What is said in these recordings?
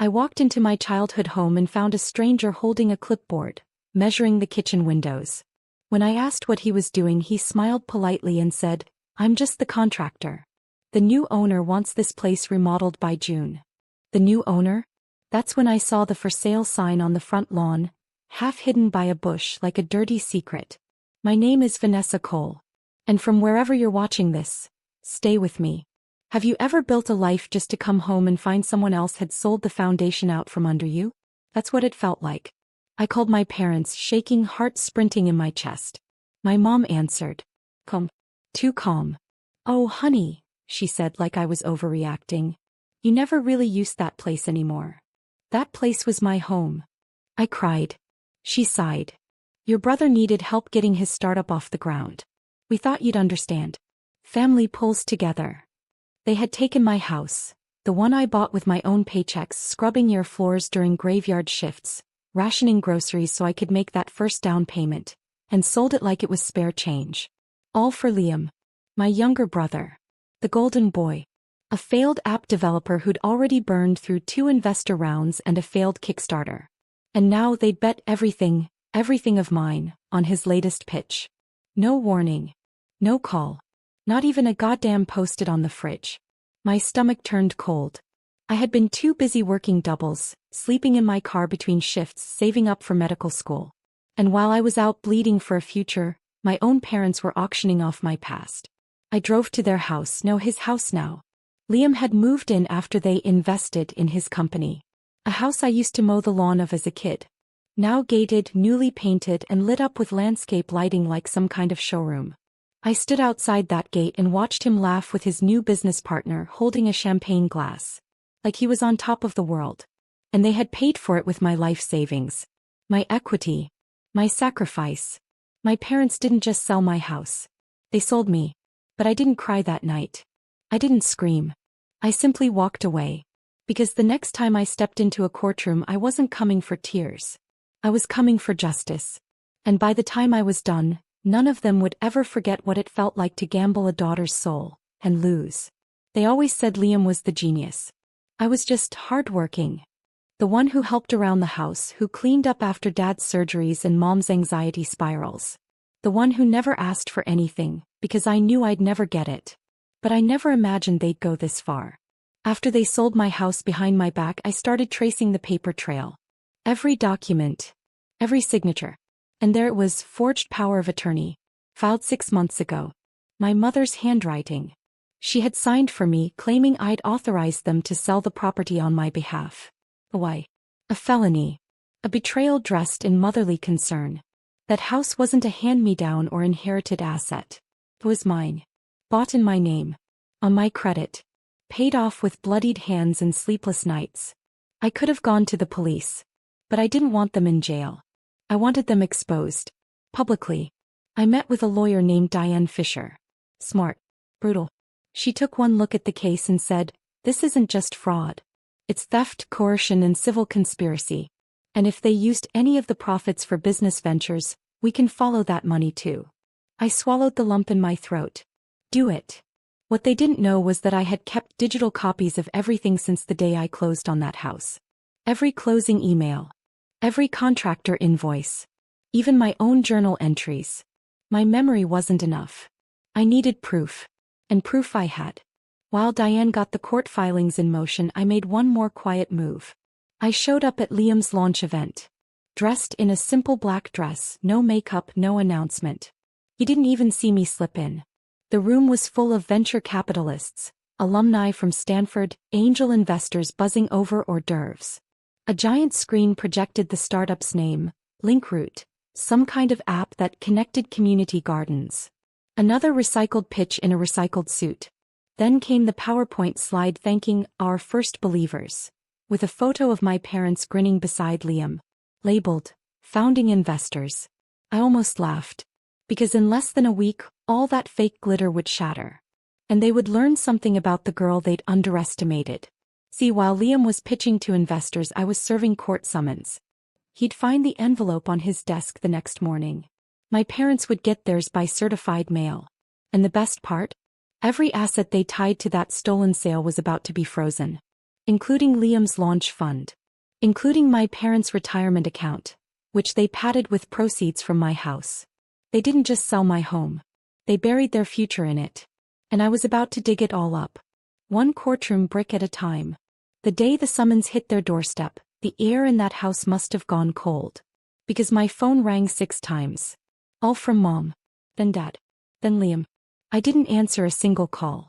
I walked into my childhood home and found a stranger holding a clipboard, measuring the kitchen windows. When I asked what he was doing, he smiled politely and said, "I'm just the contractor. The new owner wants this place remodeled by June." The new owner? That's when I saw the for sale sign on the front lawn, half hidden by a bush like a dirty secret. My name is Vanessa Cole. And from wherever you're watching this, stay with me. Have you ever built a life just to come home and find someone else had sold the foundation out from under you? That's what it felt like. I called my parents, shaking, heart sprinting in my chest. My mom answered. Calm. Too calm. "Oh, honey," she said like I was overreacting. "You never really used that place anymore." "That place was my home." I cried. She sighed. "Your brother needed help getting his startup off the ground. We thought you'd understand." Family pulls together. They had taken my house, the one I bought with my own paychecks, scrubbing your floors during graveyard shifts, rationing groceries so I could make that first down payment, and sold it like it was spare change. All for Liam, my younger brother, the golden boy, a failed app developer who'd already burned through 2 investor rounds and a failed Kickstarter. And now they'd bet everything of mine, on his latest pitch. No warning. No call. Not even a goddamn post-it on the fridge. My stomach turned cold. I had been too busy working doubles, sleeping in my car between shifts, saving up for medical school. And while I was out bleeding for a future, my own parents were auctioning off my past. I drove to their house, no, his house now. Liam had moved in after they invested in his company. A house I used to mow the lawn of as a kid. Now gated, newly painted, and lit up with landscape lighting like some kind of showroom. I stood outside that gate and watched him laugh with his new business partner holding a champagne glass. Like he was on top of the world. And they had paid for it with my life savings. My equity. My sacrifice. My parents didn't just sell my house. They sold me. But I didn't cry that night. I didn't scream. I simply walked away. Because the next time I stepped into a courtroom, I wasn't coming for tears. I was coming for justice. And by the time I was done, none of them would ever forget what it felt like to gamble a daughter's soul, and lose. They always said Liam was the genius. I was just hardworking. The one who helped around the house, who cleaned up after dad's surgeries and mom's anxiety spirals. The one who never asked for anything, because I knew I'd never get it. But I never imagined they'd go this far. After they sold my house behind my back, I started tracing the paper trail. Every document. Every signature. And there it was, forged power of attorney. Filed 6 months ago. My mother's handwriting. She had signed for me, claiming I'd authorized them to sell the property on my behalf. Why? A felony. A betrayal dressed in motherly concern. That house wasn't a hand-me-down or inherited asset. It was mine. Bought in my name. On my credit. Paid off with bloodied hands and sleepless nights. I could have gone to the police. But I didn't want them in jail. I wanted them exposed. Publicly. I met with a lawyer named Diane Fisher. Smart. Brutal. She took one look at the case and said, "This isn't just fraud. It's theft, coercion, and civil conspiracy. And if they used any of the profits for business ventures, we can follow that money too." I swallowed the lump in my throat. Do it. What they didn't know was that I had kept digital copies of everything since the day I closed on that house. Every closing email. Every contractor invoice. Even my own journal entries. My memory wasn't enough. I needed proof. And proof I had. While Diane got the court filings in motion, I made one more quiet move. I showed up at Liam's launch event. Dressed in a simple black dress, no makeup, no announcement. He didn't even see me slip in. The room was full of venture capitalists, alumni from Stanford, angel investors buzzing over hors d'oeuvres. A giant screen projected the startup's name, Linkroot, some kind of app that connected community gardens. Another recycled pitch in a recycled suit. Then came the PowerPoint slide thanking our first believers, with a photo of my parents grinning beside Liam, labeled, Founding Investors. I almost laughed. Because in less than a week, all that fake glitter would shatter. And they would learn something about the girl they'd underestimated. See, while Liam was pitching to investors, I was serving court summons. He'd find the envelope on his desk the next morning. My parents would get theirs by certified mail. And the best part? Every asset they tied to that stolen sale was about to be frozen. including Liam's launch fund, including my parents' retirement account, which they padded with proceeds from my house. They didn't just sell my home. They buried their future in it. And I was about to dig it all up. One courtroom brick at a time. The day the summons hit their doorstep, the air in that house must have gone cold. Because my phone rang 6 times. All from Mom. Then Dad. Then Liam. I didn't answer a single call.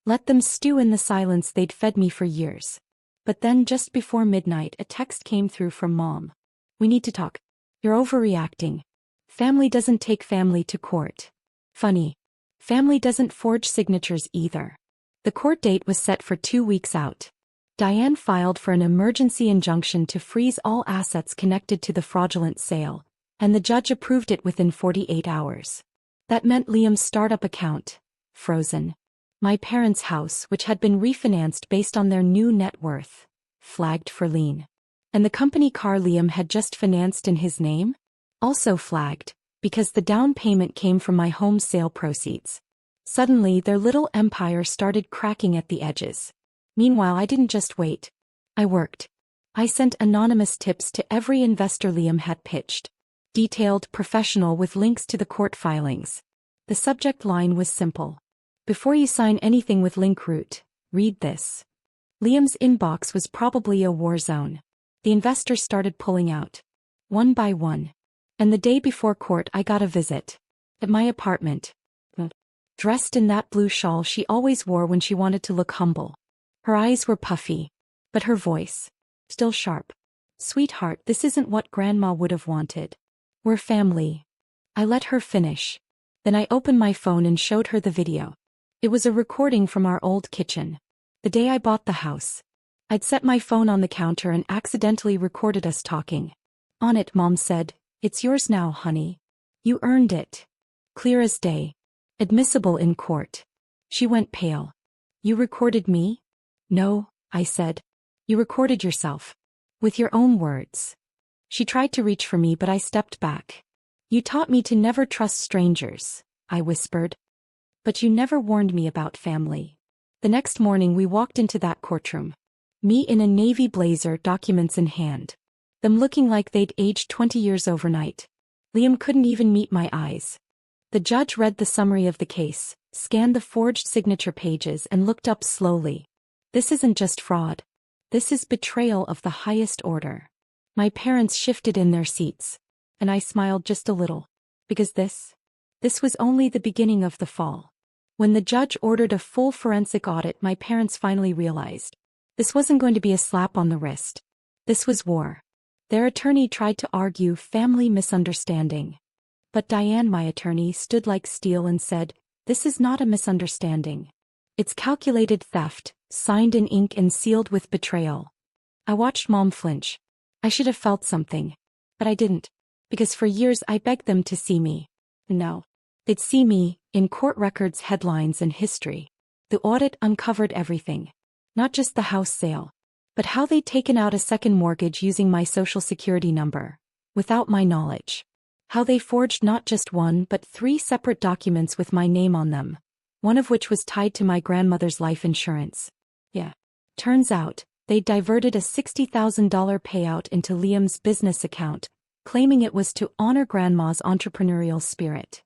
Let them stew in the silence they'd fed me for years. But then just before midnight a text came through from Mom. We need to talk. You're overreacting. Family doesn't take family to court. Funny. Family doesn't forge signatures either. The court date was set for 2 weeks out. Diane filed for an emergency injunction to freeze all assets connected to the fraudulent sale, and the judge approved it within 48 hours. That meant Liam's startup account, frozen. My parents' house, which had been refinanced based on their new net worth, flagged for lien. And the company car Liam had just financed in his name? Also flagged, because the down payment came from my home sale proceeds. Suddenly their little empire started cracking at the edges. Meanwhile I didn't just wait. I worked. I sent anonymous tips to every investor Liam had pitched. Detailed, professional with links to the court filings. The subject line was simple. Before you sign anything with Linkroot, read this. Liam's inbox was probably a war zone. The investors started pulling out. One by one. And the day before court I got a visit. At my apartment. Dressed in that blue shawl she always wore when she wanted to look humble. Her eyes were puffy. But her voice. Still sharp. Sweetheart, this isn't what Grandma would have wanted. We're family. I let her finish. Then I opened my phone and showed her the video. It was a recording from our old kitchen. The day I bought the house. I'd set my phone on the counter and accidentally recorded us talking. On it, Mom said, "It's yours now, honey. You earned it." Clear as day. Admissible in court. She went pale. You recorded me? No, I said. You recorded yourself. With your own words. She tried to reach for me but I stepped back. You taught me to never trust strangers, I whispered. But you never warned me about family. The next morning we walked into that courtroom. Me in a navy blazer, documents in hand. Them looking like they'd aged 20 years overnight. Liam couldn't even meet my eyes. The judge read the summary of the case, scanned the forged signature pages and looked up slowly. This isn't just fraud. This is betrayal of the highest order. My parents shifted in their seats. And I smiled just a little. Because this was only the beginning of the fall. When the judge ordered a full forensic audit, my parents finally realized. This wasn't going to be a slap on the wrist. This was war. Their attorney tried to argue family misunderstanding. But Diane, my attorney, stood like steel and said, "This is not a misunderstanding. It's calculated theft, signed in ink and sealed with betrayal." I watched Mom flinch. I should have felt something. But I didn't. Because for years I begged them to see me. No. They'd see me, in court records, headlines and history. The audit uncovered everything. Not just the house sale. But how they'd taken out a second mortgage using my social security number. Without my knowledge. How they forged not just one but 3 separate documents with my name on them. One of which was tied to my grandmother's life insurance. Yeah. Turns out, they diverted a $60,000 payout into Liam's business account, claiming it was to honor Grandma's entrepreneurial spirit.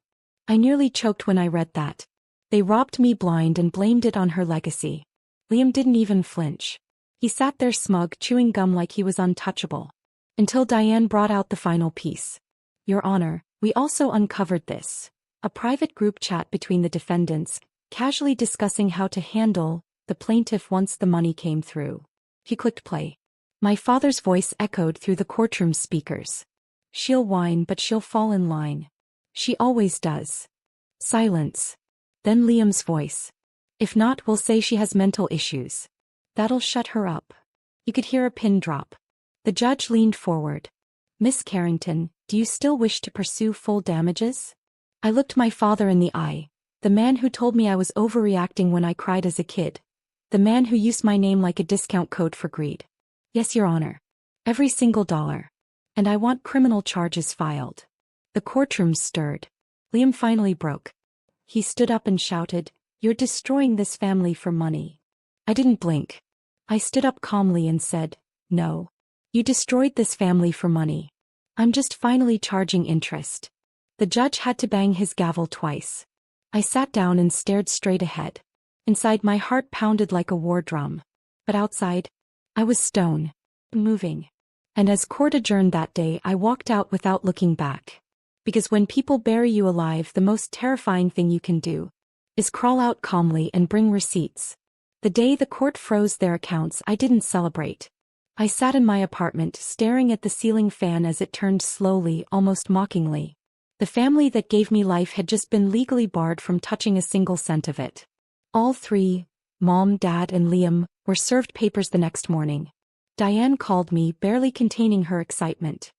I nearly choked when I read that. They robbed me blind and blamed it on her legacy. Liam didn't even flinch. He sat there smug, chewing gum like he was untouchable. Until Diane brought out the final piece. Your Honor, we also uncovered this. A private group chat between the defendants, casually discussing how to handle the plaintiff once the money came through. He clicked play. My father's voice echoed through the courtroom speakers. She'll whine but she'll fall in line. She always does. Silence. Then Liam's voice. If not, we'll say she has mental issues. That'll shut her up. You could hear a pin drop. The judge leaned forward. Miss Carrington, do you still wish to pursue full damages? I looked my father in the eye. The man who told me I was overreacting when I cried as a kid. The man who used my name like a discount code for greed. Yes, Your Honor. Every single dollar. And I want criminal charges filed. The courtroom stirred. Liam finally broke. He stood up and shouted, "You're destroying this family for money." I didn't blink. I stood up calmly and said, "No. You destroyed this family for money. I'm just finally charging interest." The judge had to bang his gavel twice. I sat down and stared straight ahead. Inside, my heart pounded like a war drum. But outside, I was stone, moving. And as court adjourned that day, I walked out without looking back. Because when people bury you alive, the most terrifying thing you can do is crawl out calmly and bring receipts. The day the court froze their accounts, I didn't celebrate. I sat in my apartment, staring at the ceiling fan as it turned slowly, almost mockingly. The family that gave me life had just been legally barred from touching a single cent of it. All three, Mom, Dad, and Liam, were served papers the next morning. Diane called me, barely containing her excitement.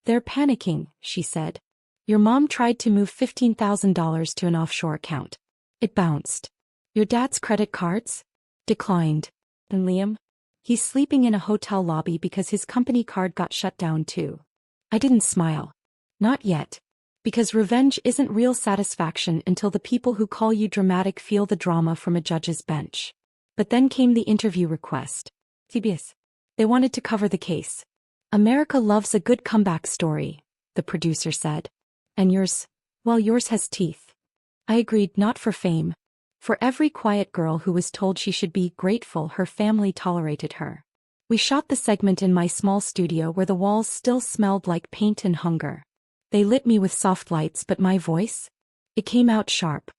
"They're panicking," she said. "Your mom tried to move $15,000 to an offshore account. It bounced. Your dad's credit cards? Declined. And Liam? He's sleeping in a hotel lobby because his company card got shut down too." I didn't smile. Not yet. Because revenge isn't real satisfaction until the people who call you dramatic feel the drama from a judge's bench. But then came the interview request. TBS. They wanted to cover the case. "America loves a good comeback story," the producer said. "And yours? Well, yours has teeth." I agreed, not for fame. For every quiet girl who was told she should be grateful her family tolerated her. We shot the segment in my small studio where the walls still smelled like paint and hunger. They lit me with soft lights, but my voice? It came out sharp.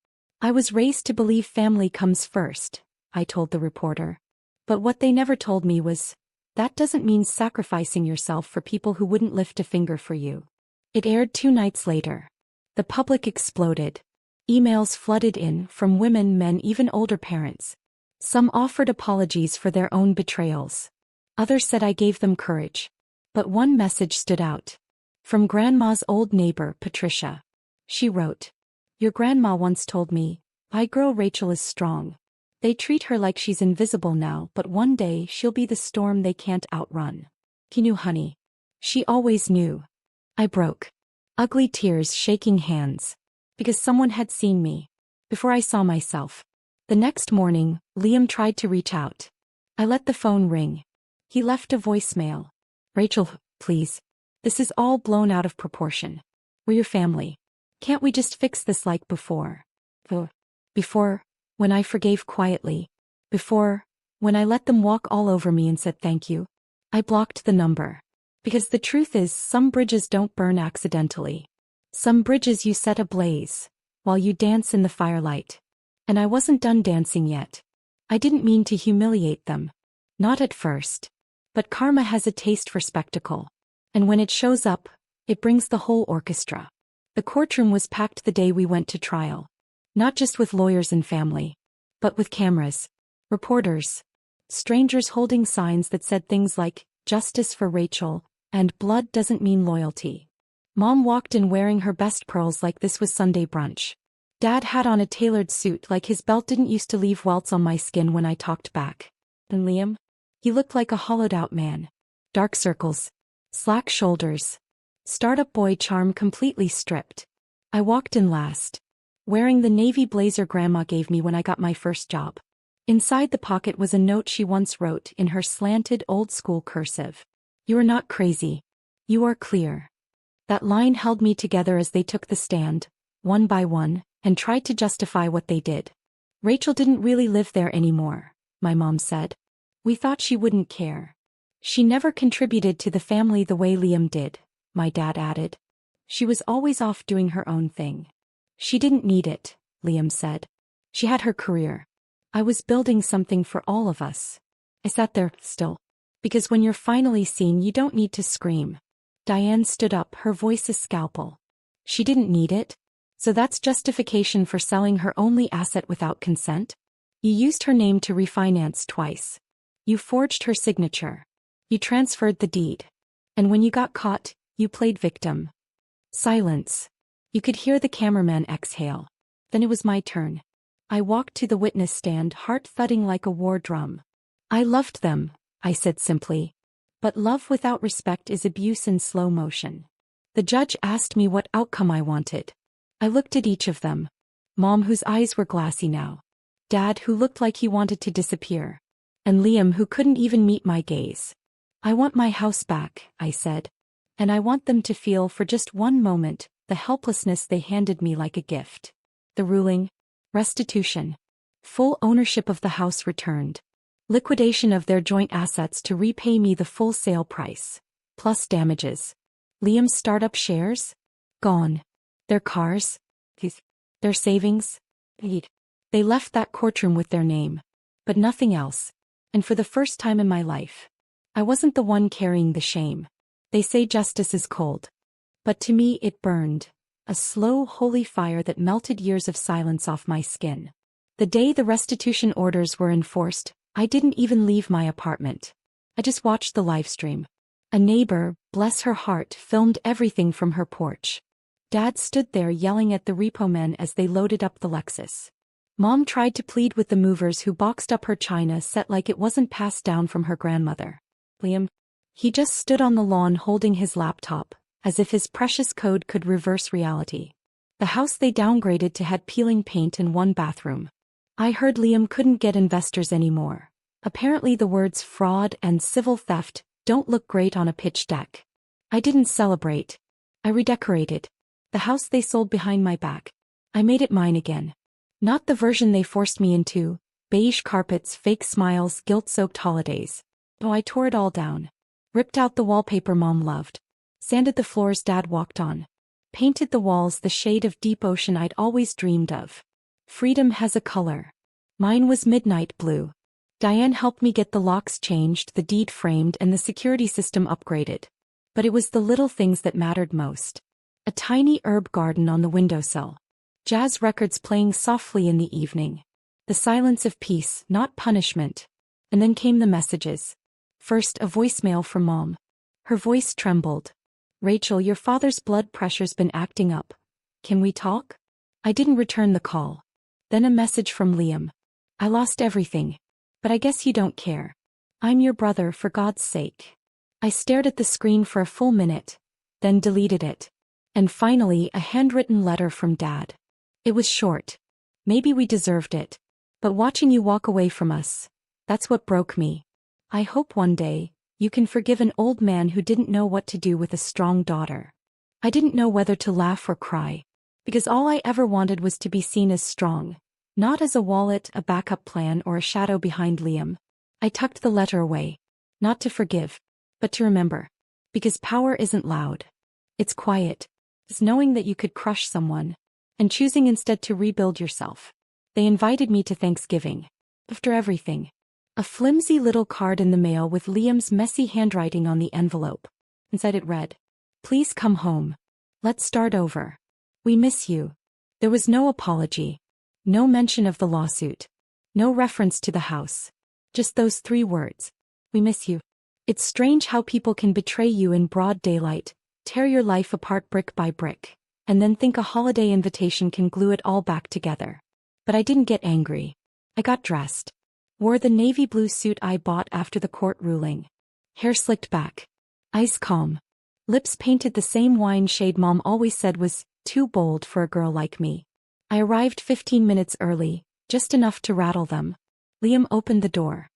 "I was raised to believe family comes first," I told the reporter. But what they never told me was, that doesn't mean sacrificing yourself for people who wouldn't lift a finger for you. It aired 2 nights later. The public exploded. Emails flooded in, from women, men, even older parents. Some offered apologies for their own betrayals. Others said I gave them courage. But one message stood out. From Grandma's old neighbor, Patricia. She wrote, "Your grandma once told me, my girl Rachel is strong. They treat her like she's invisible now, but one day she'll be the storm they can't outrun. He knew, honey. She always knew." I broke. Ugly tears, shaking hands. Because someone had seen me. Before I saw myself. The next morning, Liam tried to reach out. I let the phone ring. He left a voicemail. "Rachel, please. This is all blown out of proportion. We're your family. Can't we just fix this like before?" Before, when I forgave quietly. Before, when I let them walk all over me and said thank you. I blocked the number. Because the truth is, some bridges don't burn accidentally. Some bridges you set ablaze, while you dance in the firelight. And I wasn't done dancing yet. I didn't mean to humiliate them. Not at first. But karma has a taste for spectacle. And when it shows up, it brings the whole orchestra. The courtroom was packed the day we went to trial. Not just with lawyers and family. But with cameras. Reporters. Strangers holding signs that said things like, "Justice for Rachel," and "Blood doesn't mean loyalty." Mom walked in wearing her best pearls like this was Sunday brunch. Dad had on a tailored suit like his belt didn't used to leave welts on my skin when I talked back. And Liam? He looked like a hollowed-out man. Dark circles. Slack shoulders. Startup boy charm completely stripped. I walked in last. Wearing the navy blazer Grandma gave me when I got my first job. Inside the pocket was a note she once wrote in her slanted old-school cursive. "You are not crazy. You are clear." That line held me together as they took the stand, one by one, and tried to justify what they did. "Rachel didn't really live there anymore," my mom said. "We thought she wouldn't care. She never contributed to the family the way Liam did," my dad added. "She was always off doing her own thing." "She didn't need it," Liam said. "She had her career. I was building something for all of us." I sat there, still. Because when you're finally seen, you don't need to scream. Diane stood up, her voice a scalpel. "She didn't need it? So that's justification for selling her only asset without consent? You used her name to refinance twice. You forged her signature. You transferred the deed. And when you got caught, you played victim." Silence. You could hear the cameraman exhale. Then it was my turn. I walked to the witness stand, heart thudding like a war drum. "I loved them," I said simply. But love without respect is abuse in slow motion. The judge asked me what outcome I wanted. I looked at each of them. Mom, whose eyes were glassy now. Dad, who looked like he wanted to disappear. And Liam, who couldn't even meet my gaze. I want my house back, I said. And I want them to feel for just one moment the helplessness they handed me like a gift. The ruling, restitution, full ownership of the house returned, liquidation of their joint assets to repay me the full sale price, plus damages. Liam's startup shares? Gone. Their cars? Their savings? They left that courtroom with their name. But nothing else. And for the first time in my life, I wasn't the one carrying the shame. They say justice is cold. But to me it burned, a slow, holy fire that melted years of silence off my skin. The day the restitution orders were enforced, I didn't even leave my apartment. I just watched the livestream. A neighbor, bless her heart, filmed everything from her porch. Dad stood there yelling at the repo men as they loaded up the Lexus. Mom tried to plead with the movers who boxed up her china set like it wasn't passed down from her grandmother. Liam? He just stood on the lawn holding his laptop, as if his precious code could reverse reality. The house they downgraded to had peeling paint and one bathroom. I heard Liam couldn't get investors anymore. Apparently the words fraud and civil theft don't look great on a pitch deck. I didn't celebrate. I redecorated. The house they sold behind my back. I made it mine again. Not the version they forced me into, beige carpets, fake smiles, guilt-soaked holidays. Oh, I tore it all down. Ripped out the wallpaper Mom loved. Sanded the floors Dad walked on. Painted the walls the shade of deep ocean I'd always dreamed of. Freedom has a color. Mine was midnight blue. Diane helped me get the locks changed, the deed framed, and the security system upgraded. But it was the little things that mattered most. A tiny herb garden on the windowsill. Jazz records playing softly in the evening. The silence of peace, not punishment. And then came the messages. First, a voicemail from Mom. Her voice trembled. Rachel, your father's blood pressure's been acting up. Can we talk? I didn't return the call. Then a message from Liam. I lost everything. But I guess you don't care. I'm your brother, for God's sake. I stared at the screen for a full minute, then deleted it. And finally, a handwritten letter from Dad. It was short. Maybe we deserved it. But watching you walk away from us, that's what broke me. I hope one day, you can forgive an old man who didn't know what to do with a strong daughter. I didn't know whether to laugh or cry, because all I ever wanted was to be seen as strong, not as a wallet, a backup plan, or a shadow behind Liam. I tucked the letter away, not to forgive, but to remember. Because power isn't loud. It's quiet. It's knowing that you could crush someone, and choosing instead to rebuild yourself. They invited me to Thanksgiving. After everything. A flimsy little card in the mail with Liam's messy handwriting on the envelope. Inside it read, "Please come home. Let's start over. We miss you." There was no apology. No mention of the lawsuit. No reference to the house. Just those 3 words. We miss you. It's strange how people can betray you in broad daylight, tear your life apart brick by brick, and then think a holiday invitation can glue it all back together. But I didn't get angry. I got dressed. Wore the navy blue suit I bought after the court ruling. Hair slicked back. Eyes calm. Lips painted the same wine shade Mom always said was too bold for a girl like me. I arrived 15 minutes early, just enough to rattle them. Liam opened the door.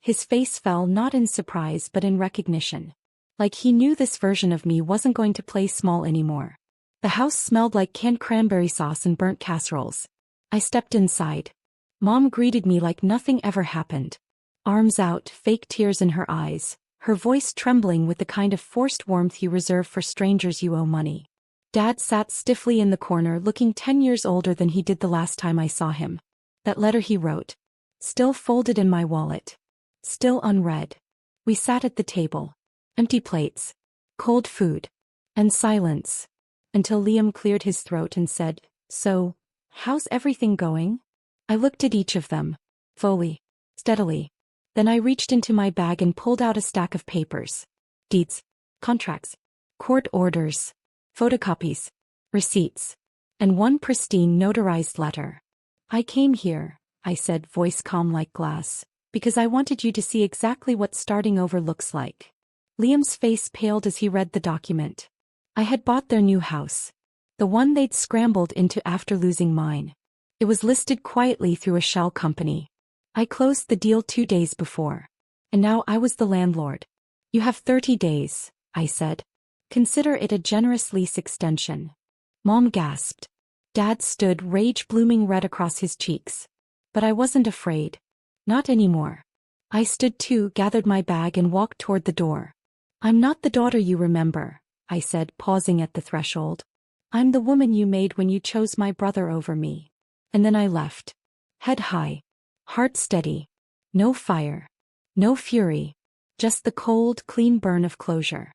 His face fell not in surprise but in recognition. Like he knew this version of me wasn't going to play small anymore. The house smelled like canned cranberry sauce and burnt casseroles. I stepped inside. Mom greeted me like nothing ever happened. Arms out, fake tears in her eyes, her voice trembling with the kind of forced warmth you reserve for strangers you owe money. Dad sat stiffly in the corner looking 10 years older than he did the last time I saw him. That letter he wrote. Still folded in my wallet. Still unread. We sat at the table. Empty plates. Cold food. And silence. Until Liam cleared his throat and said, "So, how's everything going?" I looked at each of them. Slowly. Steadily. Then I reached into my bag and pulled out a stack of papers. Deeds. Contracts. Court orders. Photocopies. Receipts. And one pristine notarized letter. "I came here," I said, voice calm like glass, "because I wanted you to see exactly what starting over looks like." Liam's face paled as he read the document. I had bought their new house. The one they'd scrambled into after losing mine. It was listed quietly through a shell company. I closed the deal 2 days before. And now I was the landlord. You have 30 days, I said. Consider it a generous lease extension. Mom gasped. Dad stood, rage blooming red across his cheeks. But I wasn't afraid. Not anymore. I stood too, gathered my bag and walked toward the door. I'm not the daughter you remember, I said, pausing at the threshold. I'm the woman you made when you chose my brother over me. And then I left. Head high. Heart steady. No fire. No fury. Just the cold, clean burn of closure.